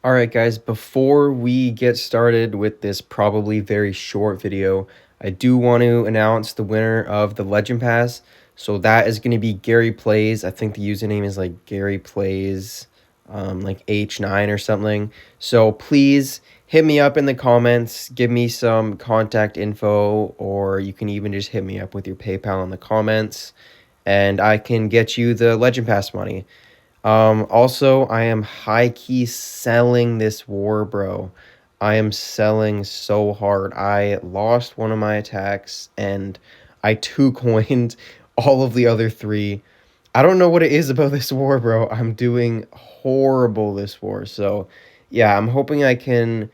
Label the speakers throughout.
Speaker 1: Alright guys, before we get started with this probably very short video, I do want to announce the winner of the Legend Pass. So that is going to be Gary Plays. I think the username is like Gary Plays like H9 or something. So please hit me up in the comments, give me some contact info, or you can even just hit me up with your PayPal in the comments and I can get you the Legend Pass money. Also, I am high-key selling this war, bro. I am selling so hard. I lost one of my attacks, and I two-coined all of the other three. I don't know what it is about this war, bro. I'm doing horrible this war. So, yeah, I'm hoping I can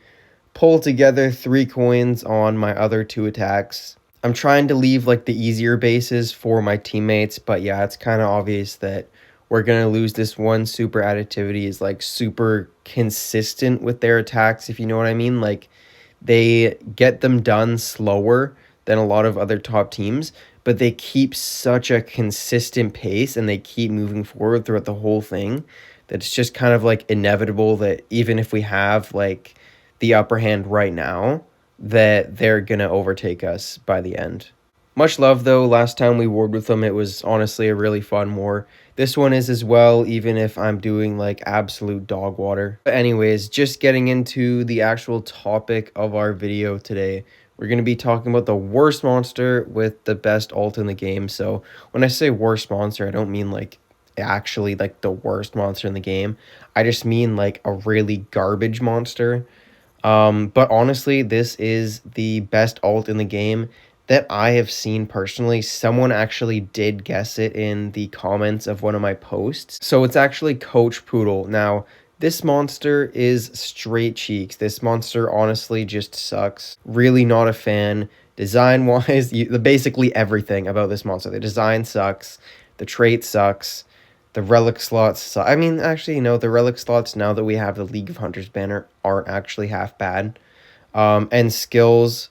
Speaker 1: pull together 3 coins on my other 2 attacks. I'm trying to leave, like, the easier bases for my teammates, but yeah, it's kind of obvious that we're going to lose this one. Super additivity is like super consistent with their attacks, if you know what I mean. Like they get them done slower than a lot of other top teams, but they keep such a consistent pace and they keep moving forward throughout the whole thing that it's just kind of like inevitable that even if we have like the upper hand right now, that they're going to overtake us by the end. Much love, though. Last time we warred with them, it was honestly a really fun war. This one is as well, even if I'm doing, like, absolute dog water. But anyways, just getting into the actual topic of our video today. We're going to be talking about the worst monster with the best ult in the game. So when I say worst monster, I don't mean, like, actually, like, the worst monster in the game. I just mean, like, a really garbage monster. But honestly, this is the best ult in the game that I have seen personally. Someone actually did guess it in the comments of one of my posts. So it's actually Coach Poodle. Now, this monster is straight cheeks. This monster honestly just sucks. Really not a fan. Design-wise, basically everything about this monster. The design sucks. The trait sucks. The relic slots, I mean, actually, no, the relic slots, now that we have the League of Hunters banner, aren't actually half bad. And skills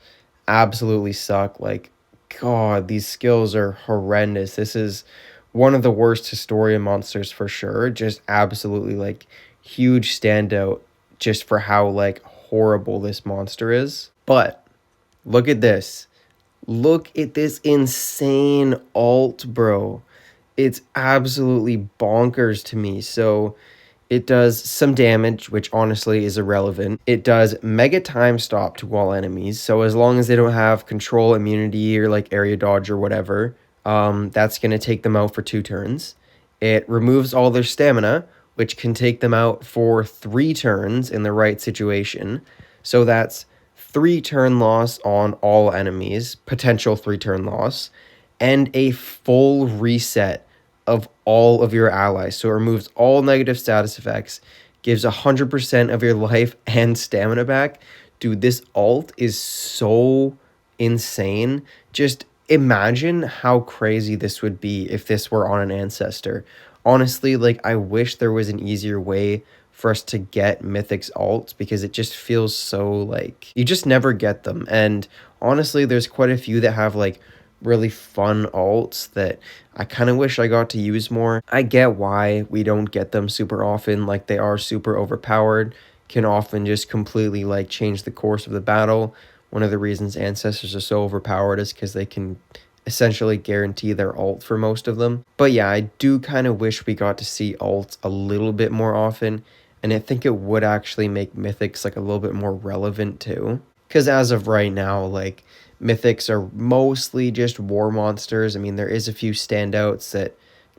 Speaker 1: absolutely suck. Like, God, these skills are horrendous. This is one of the worst Historian monsters for sure. Just absolutely, like, huge standout just for how, like, horrible this monster is. But, look at this. Look at this insane ult, bro. It's absolutely bonkers to me. So it does some damage, which honestly is irrelevant. It does mega time stop to all enemies. So as long as they don't have control, immunity, or like area dodge or whatever, that's going to take them out for 2 turns. It removes all their stamina, which can take them out for 3 turns in the right situation. So that's 3-turn loss on all enemies, potential 3-turn loss, and a full reset of all of your allies. So it removes all negative status effects, gives 100% of your life and stamina back. Dude, this ult is so insane. Just imagine how crazy this would be if this were on an ancestor. Honestly, like, I wish there was an easier way for us to get Mythic's ults because it just feels so, like, you just never get them. And honestly, there's quite a few that have, like, really fun ults that I kind of wish I got to use more. I get why we don't get them super often, like they are super overpowered, can often just completely like change the course of the battle. One of the reasons ancestors are so overpowered is because they can essentially guarantee their ult for most of them. But yeah, I do kind of wish we got to see ults a little bit more often, and I think it would actually make Mythics like a little bit more relevant too. Because as of right now, like, Mythics are mostly just war monsters. I mean, there is a few standouts that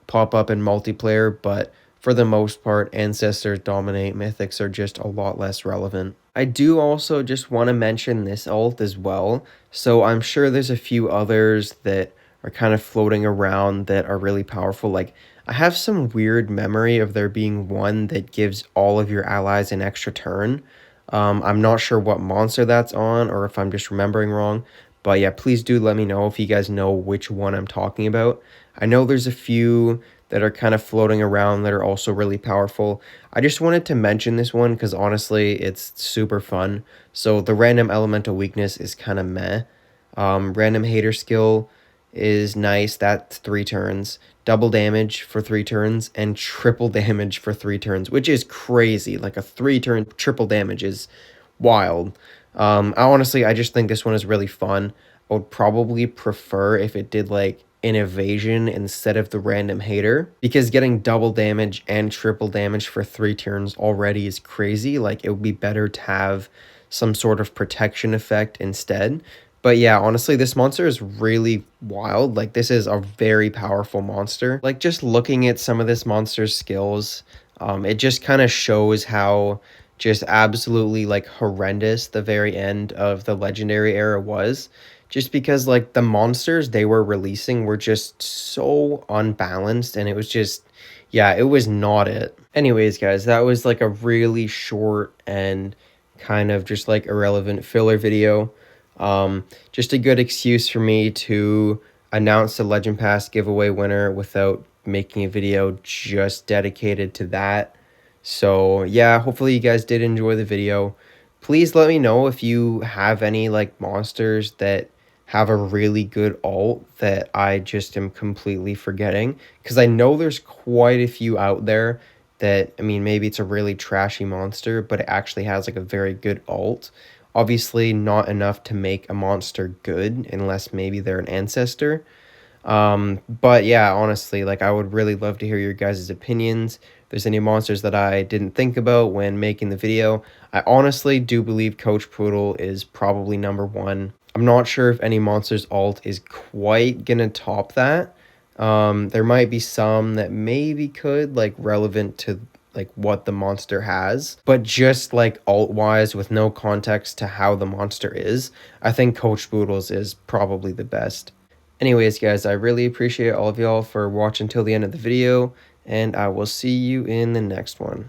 Speaker 1: pop up in multiplayer, but for the most part, Ancestors dominate. Mythics are just a lot less relevant. I do also just want to mention this ult as well. So I'm sure there's a few others that are kind of floating around that are really powerful. Like, I have some weird memory of there being one that gives all of your allies an extra turn. I'm not sure what monster that's on or if I'm just remembering wrong. But yeah, please do let me know if you guys know which one I'm talking about. I know there's a few that are kind of floating around that are also really powerful. I just wanted to mention this one because honestly, it's super fun. So the random elemental weakness is kind of meh. Random hater skill is nice. That's 3 turns. Double damage for 3 turns and triple damage for 3 turns, which is crazy. Like a 3-turn triple damage is wild. I just think this one is really fun. I would probably prefer if it did like an evasion instead of the random hater, because getting double damage and triple damage for 3 turns already is crazy. Like it would be better to have some sort of protection effect instead. But yeah, honestly, this monster is really wild. Like, this is a very powerful monster. Like, just looking at some of this monster's skills, it just kind of shows how just absolutely, like, horrendous the very end of the Legendary era was. Just because, like, the monsters they were releasing were just so unbalanced, and it was just, yeah, it was not it. Anyways, guys, that was, like, a really short and kind of just, like, irrelevant filler video. Just a good excuse for me to announce the Legend Pass giveaway winner without making a video just dedicated to that. So yeah, hopefully you guys did enjoy the video. Please let me know if you have any like monsters that have a really good ult that I just am completely forgetting, because I know there's quite a few out there that, I mean, maybe it's a really trashy monster, but it actually has like a very good ult. Obviously, not enough to make a monster good unless maybe they're an ancestor. But yeah, honestly, like I would really love to hear your guys' opinions. If there's any monsters that I didn't think about when making the video, I honestly do believe Coach Poodle is probably number 1. I'm not sure if any monster's ult is quite gonna top that. There might be some that maybe could, like relevant to like what the monster has, but just like alt wise with no context to how the monster is, I think Coach Boodles is probably the best. Anyways, guys, I really appreciate all of y'all for watching till the end of the video, and I will see you in the next one.